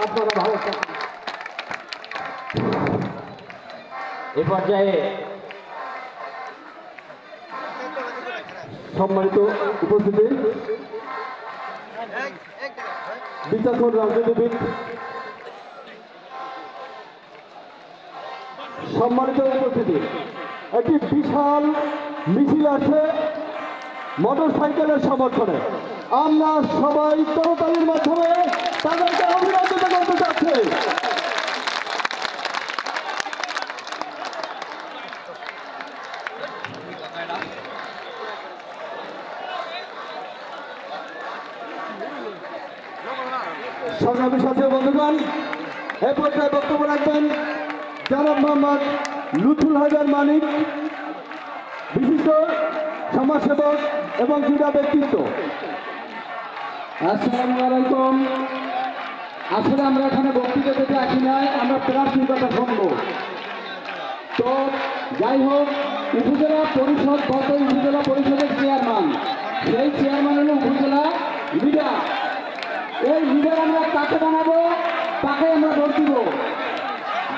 আপনারা ভালো থাকুন। এ পর্যায়ে সম্মানিত উপস্থিতি বিচক্ষণ রাজনীতিবিদ, সম্মানিত উপস্থিতি, একটি বিশাল মিছিল আছে মোটর সাইকেলের সমর্থনে। আমরা সবাই করতালির মাধ্যমে তাদেরকে অভিনন্দিত করতে চাচ্ছি। সংগ্রামী সাথী বন্ধুগণ, এ পর্যায়ে বক্তব্য রাখবেন জনাব মোহাম্মদ লুৎফুল হায়দার মানিক, বিশিষ্ট সমাজসেবক এবং ক্রীড়া ব্যক্তিত্ব। আসসালামু আলাইকুম। আসলে আমরা এখানে বক্তৃতা দিতে আসি নাই, আমরা প্রার্থীর কথা শুনবো। তো যাই হোক, উপজেলা পরিষদ গত উপজেলা পরিষদের চেয়ারম্যান, সেই চেয়ারম্যান হলো উপজেলা লিডার। এই লিডার আমরা কাকে বানাবো, তাকে আমরা ভোট দিব।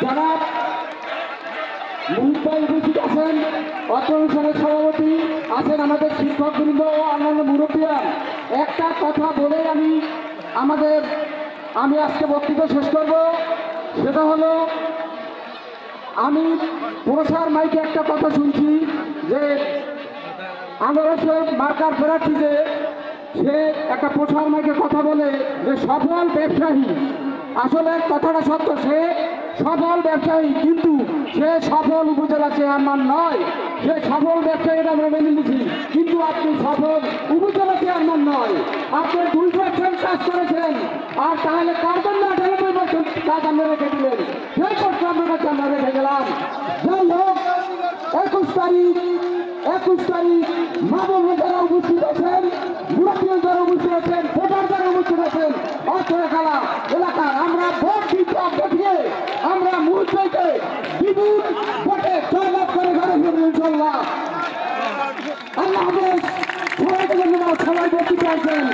যারা মুহিত ভাই উপস্থিত আছেন, অত্র অনুষ্ঠানের সভাপতি আছেন, আমাদের শিক্ষকবৃন্দ ও অন্যান্য মুরব্বীরা, একটা কথা বলে আমি আজকে বক্তব্য শেষ করব। সেটা হলো, আমি প্রসার মাইকে একটা কথা শুনছি যে আনারসের মার্কার প্রার্থী যে সে একটা প্রসার মাইকে কথা বলে যে সফল ব্যবসায়ী। আসলে কথাটা সত্য, সে সফল ব্যবসায়ী, কিন্তু সে সফল উপজেলা চেয়ারম্যান নয়। সে সফল ব্যবসায়ীরা আমরা মেনে নিচ্ছি, কিন্তু আপনি সফল উপজেলা চেয়ারম্যান নয়। আপনি 2% কাজ করেছেন, আর তাহলে কার জন্য 98% কাজ আমরা রেখে দিলেন? সেই প্রশ্ন আপনার কাছে আমরা রেখে গেলাম। যাই হোক, 21 তারিখ মা বোন যারা উপস্থিত আছেন, মুরব্বী যারা উপস্থিত আছেন, ভোটার যারা উপস্থিত আছেন, অর্থ এলাকার আমরা ভোট দিয়ে আমরা মুহূর্তে বিপুল ভোটে জয়লাভ করে ঘরে ফিরব ইনশাআল্লাহ। আল্লাহ হাফেজ। সবাইকে ধন্যবাদ। সবাই বক্তৃতা আসবেন।